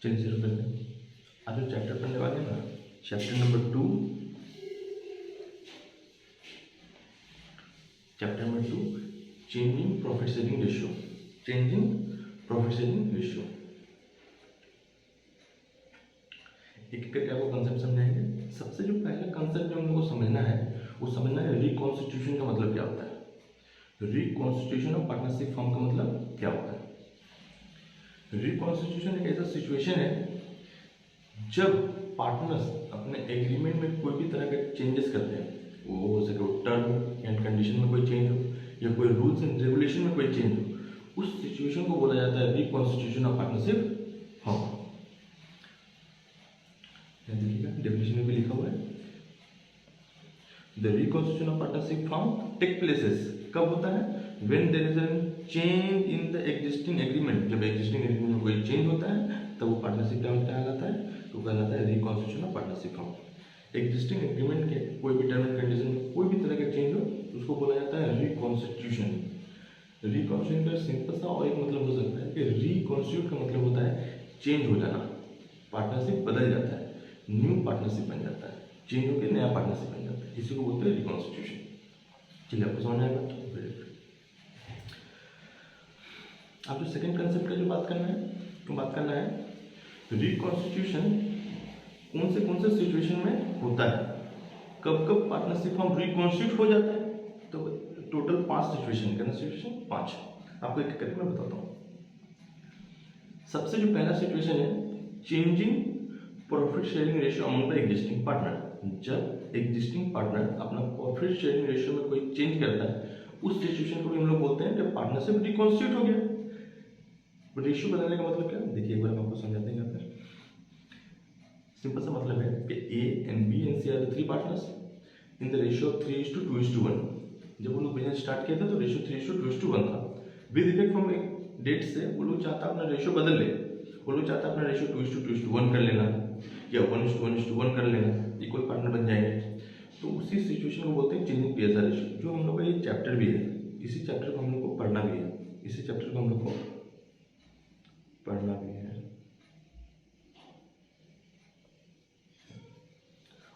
चलिए शुरू करते हैं। आज जो चैप्टर पढ़ने वाले हैं ना, chapter number 2, changing profit sharing ratio. Changing profit sharing ratio एक एक करके आपको कंसेप्ट समझाएंगे। सबसे जो पहला कंसेप्ट जो हम लोग को समझना है वो समझना है रिकॉन्स्टिट्यूशन का मतलब क्या होता है। रिकॉन्स्टिट्यूशन ऑफ पार्टनरशिप फॉर्म का मतलब क्या होता है। रिकॉन्स्टिट्यूशन एक ऐसा सिचुएशन है जब पार्टनर्स अपने एग्रीमेंट में कोई भी तरह के चेंजेस करते हैं, वो हो सके टर्म एंड कंडीशन में कोई चेंज हो या कोई रूल्स एंड रेगुलेशन में कोई चेंज हो, उस सिचुएशन को बोला जाता है रिकॉन्स्टिट्यूशन ऑफ पार्टनरशिप फॉर्म। देखिएगा डेफिनेशन में भी लिखा हुआ है, the reconstitution of partnership firm take places कब होता है, when there is a change in the existing agreement. जब एग्जिस्टिंग एग्रीमेंट में कोई चेंज होता है तब वो पार्टनरशिप क्या कहलाता है, तो कहलाता है reconstitution of partnership form. Existing agreement के कोई भी टर्म एंड कंडीशन में कोई भी तरह का चेंज हो उसको बोला जाता है रिकॉन्स्टिट्यूशन। रिकॉन्स्टिट्यूशन का सिंपल सा और एक मतलब हो सकता है कि रिकॉन्स्टिट्यूट का मतलब होता है चेंज हो जाना, पार्टनरशिप बदल जाता है, न्यू पार्टनरशिप बन जाता है, चेंज होकर नया पार्टनरशिप बन जाता है, इसी को बोलते हैं रिकॉन्स्टिट्यूशन। चलिए आपको समझ आएगा। अब जो सेकंड कंसेप्ट का जो बात करना है रिकॉन्स्टिट्यूशन कौन से सिचुएशन में होता है, कब कब पार्टनरशिप फॉर्म रिकॉन्स्टिट्यूट हो जाता है। तो टोटल 5 सिचुएशन करना, सिचुएशन 5 आपको एक करके मैं बताता हूँ। सबसे जो पहला सिचुएशन है changing profit sharing ratio among the existing partner. जब एग्जिस्टिंग पार्टनर अपना प्रॉफिट शेयरिंग रेशियो में कोई चेंज करता है उस सिचुएशन को भी हम लोग बोलते हैं जब पार्टनरशिप रिकॉन्स्टिट्यूट हो गया। रेशियो बदलने का मतलब क्या है, देखिए एक बार हम आपको समझाते हैं। यहाँ पर सिंपल सा मतलब है कि A and B and C are the 3 partners in the ratio of 3:2:1। जब वो लोग बिजनेस स्टार्ट किया था तो रेशियो 3:2:1 था। विद इफेक्ट फ्रॉम एक डेट से वो लोग चाहता अपना रेशियो बदल ले, वो लोग चाहता अपना रेशियो 2:2:1 कर लेना या 1:1:1 कर लेना, इक्वल पार्टनर बन जाएंगे। तो उसी सिचुएशन को बोलते हैं चेंजिंग पीएसआर रेशियो। जो हम लोग का ये चैप्टर भी है, इसी चैप्टर को हम लोग को पढ़ना भी है, इसी चैप्टर को हम लोग को पढ़ना भी है।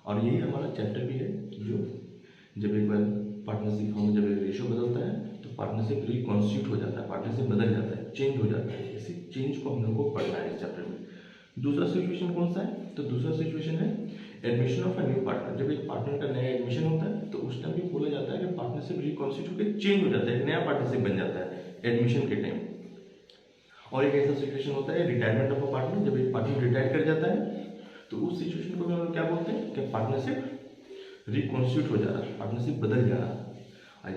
और यही हमारा चैप्टर भी है जो जब एक बार पार्टनरशिप फॉर्म जब रेशियो बदलता है तो पार्टनरशिप रिकॉन्स्टिट्यूट हो जाता है, पार्टनरशिप बदल जाता है, चेंज हो जाता है। इसी चेंज को हम लोग को पढ़ना है इस चैप्टर में। दूसरा सिचुएशन कौन सा है, तो दूसरा सिचुएशन है admission of a new partner. जब एक पार्टनर का नया एडमिशन होता है तो उस टाइम भी बोला जाता है कि पार्टनरशिप रिकॉन्स्टिट्यूट होकर चेंज हो जाता है, एक नया पार्टनरशिप बन जाता है एडमिशन के टाइम। और एक ऐसा सिचुएशन होता है रिटायरमेंट ऑफ अ पार्टनर। जब एक पार्टनर रिटायर कर जाता है तो उस सिचुएशन को भी हम लोग क्या बोलते हैं कि पार्टनरशिप रिकॉन्स्टिट्यूट हो जा रहा है, पार्टनरशिप बदल जा रहा है।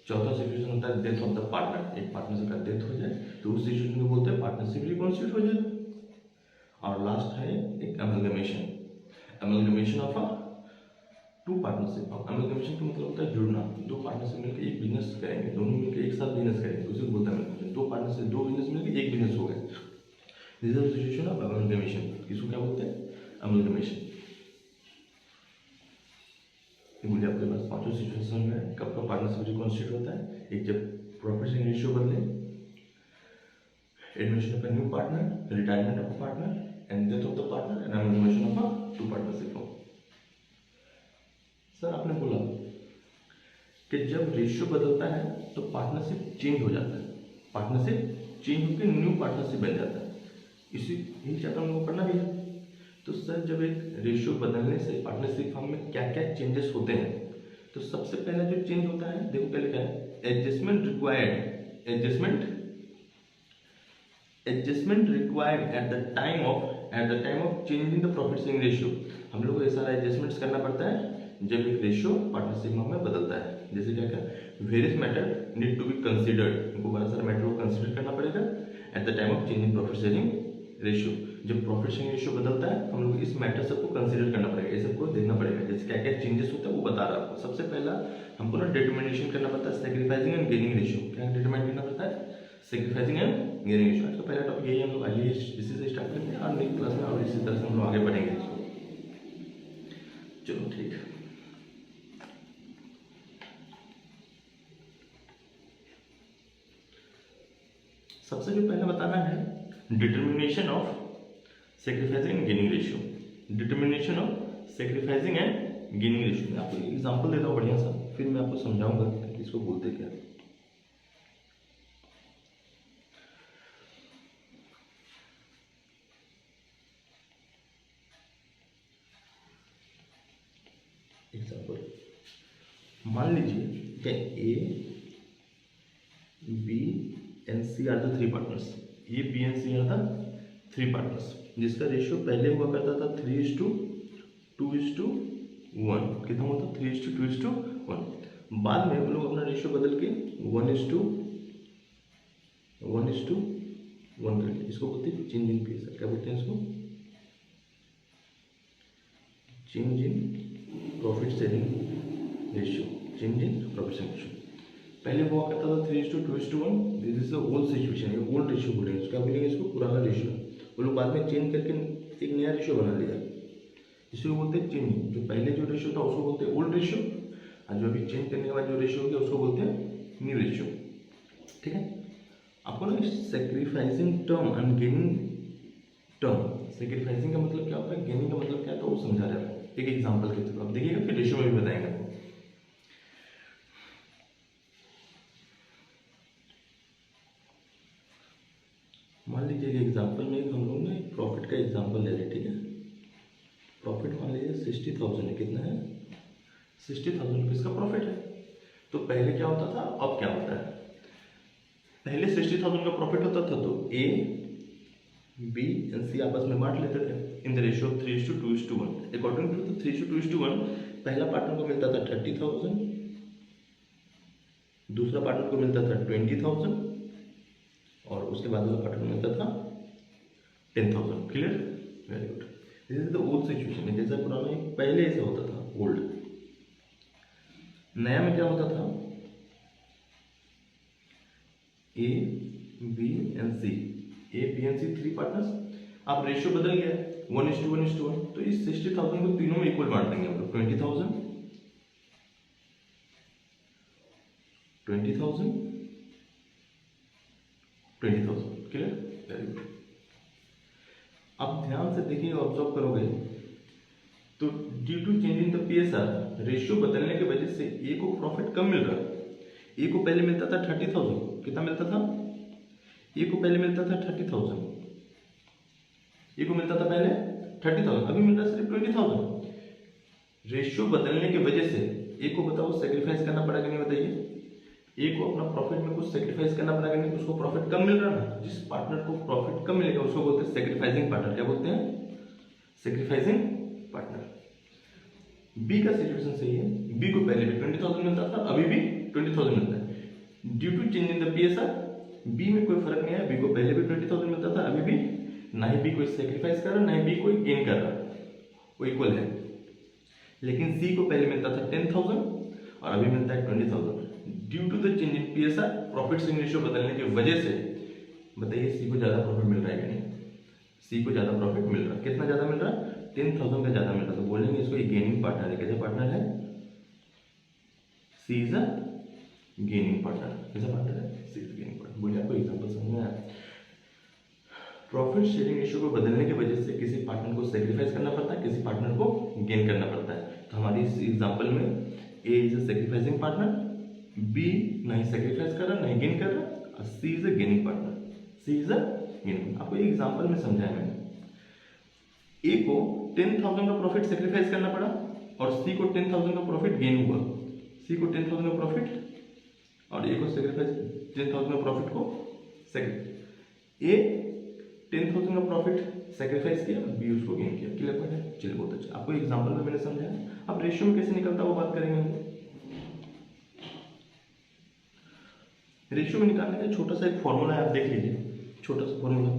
चौथा सिचुएशन होता है डेथ ऑफ द पार्टनर। एक पार्टनरशिप का डेथ हो जाए तो उस सिचुएशन को बोलते हैं पार्टनरशिप रिकॉन्स्टिट्यूट हो जाए। और लास्ट है एक amalgamation of a 2 partnership. Amalgamation का मतलब होता है जुड़ना, 2 पार्टनरशिप मिलकर एक बिजनेस करेंगे, दोनों मिलकर एक साथ बिजनेस करेंगे, उसी को बोलते हैं अमलगमेशन। 2 पार्टनरशिप 2 बिजनेस मिलकर एक बिजनेस हो गए, this is the situation of amalgamation. इसको क्या बोलते हैं, अमलगमेशन। मुझे आपके पास 5 सिचुएशन में कब कब पार्टनरशिप रिकॉन्स्टिट्यूट होता है। एक जब प्रॉफिट शेयरिंग रेशियो बदले, admission of a new partner, retirement of a partner and death of the partner and amalgamation of a 2 partnership. Sir आपने बोला कि जब रेशियो बदलता है तो पार्टनरशिप चेंज हो जाता है, पार्टनरशिप चेंज होकर न्यू पार्टनरशिप बन जाता है। इसी चैप्टर में हमको पढ़ना भी है। तो सर जब एक रेशियो बदलने से पार्टनरशिप फॉर्म में क्या क्या चेंजेस होते हैं, तो सबसे पहला जो चेंज होता है देखो पहले क्या है, adjustment required. Adjustment required at the time of changing the profit sharing ratio. हम लोग को ये सारा एडजस्टमेंट्स करना पड़ता है जब एक रेशियो पार्टनरशिप में बदलता है। जैसे क्या various matter need to be considered, हमको बड़ा सारा मैटर को कंसीडर करना पड़ेगा at the time of changing profit sharing ratio. जब प्रॉफिट शेयरिंग रेशियो बदलता है हम लोग इस मैटर सबको कंसीडर करना पड़ेगा, ये सबको देखना पड़ेगा। जैसे क्या क्या चेंजेस होता है वो बता रहा आपको। सबसे पहला हमको ना डिटर्मिनेशन करना पड़ता है सैक्रिफाइसिंग एंड गेनिंग रेशियो। क्या डिटरमाइन करना पड़ता है, सैक्रिफाइसिंग एंड गेनिंग रेशियो। आज का पहला टॉपिक यही हम लोग आइए इसी से स्टार्ट करेंगे और नेक्स्ट क्लास में और इसी तरह से हम लोग आगे बढ़ेंगे इसको। चलो ठीक है। सबसे जो पहले बताना है determination of sacrificing and gaining ratio, determination of sacrificing and gaining ratio. मैं आपको एग्जांपल देता हूँ बढ़िया सा, फिर मैं आपको समझाऊंगा कि इसको बोलते क्या। एग्जांपल मान लीजिए कि A B and C are the three partners, A B and C are the three partners, जिसका रेशियो पहले हुआ करता था 3:2:1, कितना हुआ था 3:2:1। बाद में हम लोग अपना रेशियो बदल के 1:1:1 कर लिया। इसको बोलते हैं चेंज इन पीएसआर। क्या बोलते हैं इसको? Change in profit sharing ratio, change in profit sharing ratio. पहले हुआ करता था 3:2:1, this is the old situation, ये ओल्ड रेशियो बोलेंगे। क्या बोलेंगे इसको? पुराना रेशियो। वो लोग बाद में चेंज करके एक नया रेशियो बना लिया, इसको बोलते हैं चेंजिंग। जो पहले जो रेशियो था उसको बोलते हैं ओल्ड रेशियो, और जो अभी चेंज करने के बाद जो रेशियो हो गया उसको बोलते हैं न्यू रेशियो। ठीक है, आपको ना sacrificing term and gaining term, sacrificing का मतलब क्या होता है, गेनिंग का मतलब क्या है, तो वो समझा रहा है एक एग्जाम्पल के थ्रू। आप देखिएगा, फिर रेशियो में भी बताएंगे आपको। मान लीजिए एग्जाम्पल में हम लोग ना प्रॉफिट का एग्जाम्पल ले रहे, ठीक है। प्रॉफिट मान लीजिए 60,000 है। कितना है? 60,000 रुपीज़ का प्रॉफिट है। तो पहले क्या होता था, अब क्या होता है? पहले 60,000 का प्रॉफिट होता था तो ए बी एंड सी आपस में बांट लेते थे in the ratio of 3:2:1। According to 3:2:1 पहला पार्टनर को मिलता था 30,000, दूसरा पार्टनर को मिलता था 20,000, और उसके बाद वाला पार्टनर को मिलता था 10,000। Clear? Very good. This is the old situation. जैसा पुराना पहले ऐसा होता था, ओल्ड। नया में क्या होता था? A B and C, A B and C three partners. अब रेशियो बदल गया है 1:1:1, तो इस 60,000 को तीनों में इक्वल बांट देंगे हम लोग। 20,000 20,000 20,000। क्लियर? Very good. अब ध्यान से देखिए, ऑब्जर्व करोगे तो due to change in the PSR, ratio बदलने की वजह से ए को प्रॉफिट कम मिल रहा है। ए को पहले मिलता था 30,000, कितना मिलता था? ए को पहले मिलता था 30,000, ए को मिलता था पहले 30,000, अभी मिल रहा है सिर्फ 20,000। रेशियो बदलने की वजह से ए को बताओ सेक्रीफाइस करना पड़ेगा नहीं? बताइए, ए को अपना प्रॉफिट में कुछ सेक्रीफाइस करना पड़ेगा नहीं? उसको प्रॉफिट कम मिल रहा है ना। जिस पार्टनर को प्रॉफिट कम मिलेगा उसको बोलते हैं सेक्रीफाइसिंग पार्टनर। क्या बोलते हैं? Sacrificing partner. बी का सिचुएशन सही है। बी को पहले भी 20,000 मिलता था, अभी भी 20,000 मिलता है। Due to change in the PSR B में कोई फर्क नहीं है। बी को पहले भी 20,000 मिलता था, अभी भी। ना ही बी कोई सेक्रीफाइस कर रहा, ना ही बी कोई गेन कर रहा, वो इक्वल है। लेकिन सी को पहले मिलता था 10,000 और अभी मिलता है 20,000। Due to the change in PSR, profit sharing ratio बदलने की वजह से, बताइए सी को ज्यादा प्रॉफिट मिल रहा है कि नहीं? सी को ज्यादा प्रॉफिट मिल रहा है। कितना ज्यादा मिल रहा है? 10,000 का ज्यादा मिल रहा है। तो बोलेंगे इसको एक गेनिंग पार्टनर है। कैसा पार्टनर है? सी इज अ गेनिंग पार्टनर। कैसा पार्टनर है? सी इज गेनिंग पार्टनर। बोलिए, आपको एग्जांपल समझ में आया? प्रॉफिट शेयरिंग रेशियो को बदलने की वजह से किसी पार्टनर को सेक्रीफाइस करना पड़ता है, किसी पार्टनर को गेन करना पड़ता है। तो हमारी इस एग्जांपल में A is a sacrificing partner, B ना ही सेक्रीफाइस कर रहा, ना ही गेन कर रहा, और C is a gaining partner. C is a gaining. आपको एक एग्जांपल में समझाया मैंने। ए को 10,000 का प्रॉफिट सेक्रीफाइस करना पड़ा और सी को 10,000 का प्रॉफिट गेन हुआ। सी को 10,000 का प्रॉफिट और ए को सेक्रीफाइस 10,000 का प्रॉफिट को ए 10,000 का प्रॉफिट सेक्रीफाइस किया, बी उसको गेन किया। क्लियर पॉइंट है? चलिए, बहुत अच्छा। आपको एग्जांपल में मैंने समझाया। अब रेशियो में कैसे निकलता है वो बात करेंगे हम। रेशियो में निकालने का छोटा सा एक फॉर्मूला है, आप देख लीजिए। छोटा सा फॉर्मूला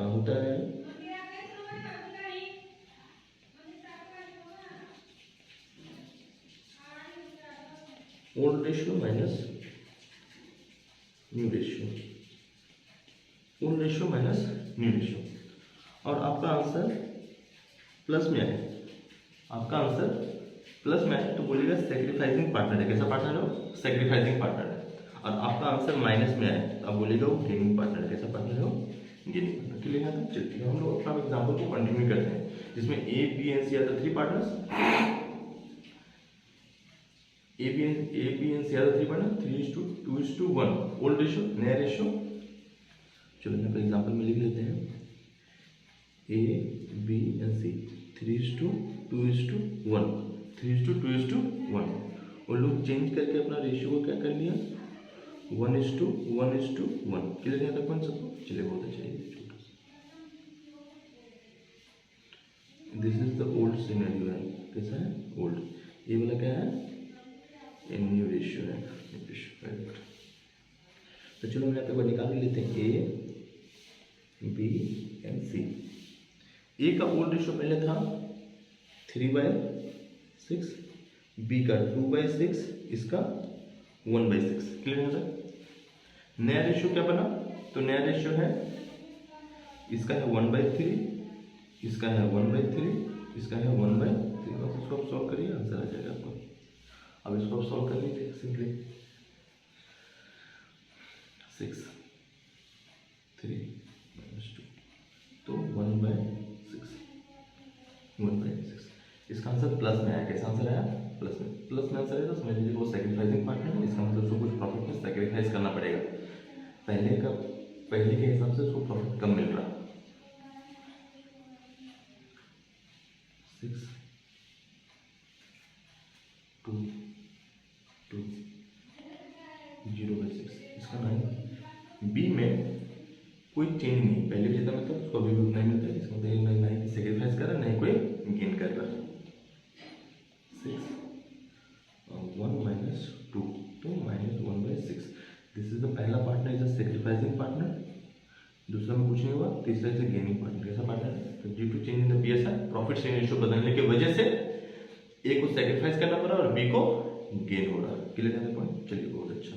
होता है old ratio minus new ratio, old ratio minus new ratio. और आपका आंसर प्लस में आए, आपका आंसर प्लस में आए तो बोलिएगा सेक्रीफाइसिंग पार्टनर है। कैसा पार्टनर है? सेक्रीफाइसिंग पार्टनर है। और आपका आंसर माइनस में आए तो आप बोलिएगा वो गेनिंग पार्टनर है। कैसा पार्टनर है? Gaining partner. क्लियर है? चलिए हम लोग अपना एग्जाम्पल को कंटिन्यू करते हैं, जिसमें A B and C are the three partners. A B and C are the three partner, 3:2:1 old ratio, नया रेशियो। चलो यहाँ पे एग्जाम्पल में लिख लेते हैं, ए बी एंड सी 3:2:1, 3:2:1। और लोग चेंज करके अपना रेशियो को क्या कर लिया, 1:1:1। क्लियर है तक सबको? चलिए बहुत अच्छा है। This is the old scenario है, कैसा है? ओल्ड। ये वाला क्या है? न्यू रेशियो है। तो चलो हम यहाँ पे निकाल लेते हैं, ए बी एंड सी। ए का ओल्ड रेशियो पहले था 3/6, बी का 2/6, इसका 1/6। क्लियर है? नया रेशियो क्या बना? तो नया रेशियो है, इसका है 1/3, इसका है 1/3, इसका है 1/3। बस इसको आप सॉल्व करिए, आंसर आ जाएगा आपको। अब इसको आप सॉल्व कर लीजिए सिंपली, 6 3 -2 तो 1/6। इसका आंसर प्लस में आया। कैसा आंसर आया? प्लस में। प्लस में आंसर है तो समझ लीजिए वो सैक्रिफाइसिंग पार्टनर है, इसका मतलब उसको कुछ प्रॉफिट में सैक्रिफाइस करना पड़ेगा। पहले के हिसाब से उसको प्रॉफिट कम मिल रहा। 6 2 2 0/6, इसका 9। बी में कोई चेंज नहीं, पहले भी जितना मिलता उसको अभी भी उतना ही मिलता है। इसका मतलब ना ही सेक्रीफाइस कर रहा, ना ही कोई गेन कर रहा। 6 1 -2 तो -1/6। दिस इज द पहला partner is a sacrificing partner, दूसरा में कुछ नहीं हुआ, तीसरा इज अ गेनिंग पार्टनर। कैसा पार्टनर है? तो due to change in the PSR, profit sharing ratio बदलने की वजह से ए को सेक्रीफाइस करना पड़ा और बी को गेन हो रहा। क्लियर है पॉइंट? चलिए बहुत अच्छा।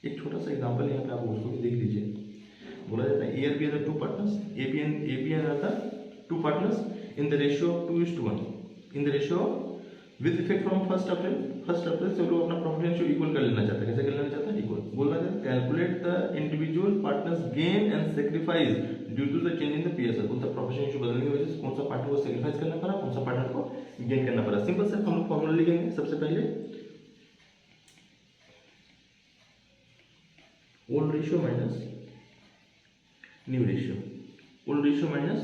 एक छोटा सा एग्जांपल है यहाँ पे, आप उसको भी देख लीजिए। बोला जाता है ए और B are the two partners, A B and are the two partners in the ratio of 2:1, in the ratio with effect from 1 April. 1 April से लोग अपना प्रॉफिट रेशियो इक्वल कर लेना चाहते हैं। कैसे कर लेना चाहता है? इक्वल। बोल रहा है calculate the individual partners gain and sacrifice due to the change in the PSR. कौन सा प्रॉफिट रेशियो बदलने की वजह से कौन सा पार्टनर को सेक्रीफाइस करना पड़ा, कौन सा पार्टनर को गेन करना पड़ा। सिंपल से हम लोग फॉर्मूला लिखेंगे। सबसे पहले old ratio minus new ratio, old ratio minus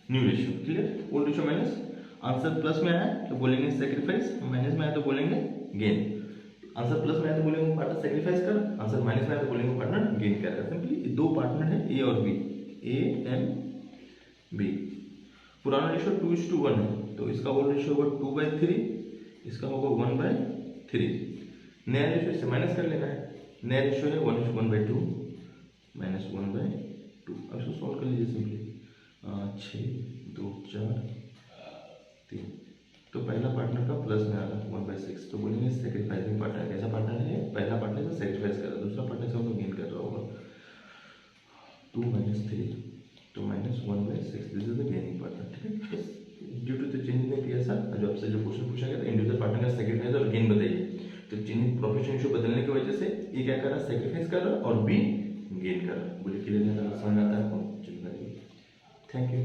new ratio. Clear? Old ratio minus, answer plus में आया तो बोलेंगे सेक्रीफाइस, माइनस में आया तो बोलेंगे गेन। आंसर प्लस में आया तो बोलेंगे पार्टनर सेक्रीफाइस कर, आंसर माइनस में आया तो बोलेंगे पार्टनर गेन कर। सिंपली दो पार्टनर है ए और बी, ए एंड बी। पुराना रेशियो 2:1 है, तो इसका ओल्ड रेशियो होगा 2/3, इसका होगा 1/3। नया रेशियो से माइनस कर लेना है, नया रेशियो है 1:2 -1/2। अब इसको सॉल्व कर लीजिए सिंपली, 6 2 4 3। तो पहला पार्टनर का प्लस में आ रहा है 1/6, तो बोलेंगे सेक्रीफाइसिंग पार्टनर। कैसा पार्टनर है? पहला पार्टनर से सेक्रीफाइस कर रहा है, दूसरा पार्टनर से वो गेन कर रहा होगा। 2 - 3 तो -1/6, this is the gaining partner. ठीक है? Due to the change in PSR, जो आपसे जो क्वेश्चन पूछा गया था इंडिविजुअल पार्टनर का सेक्रीफाइस और गेन बताइए। तो चेंज प्रॉफिट रेशियो बदलने की वजह से ए क्या कर रहा है? सेक्रीफाइस कर रहा है और बी गेन कर रहा है। बोलिए क्लियर है? समझ आता है आपको? चलिए, थैंक यू।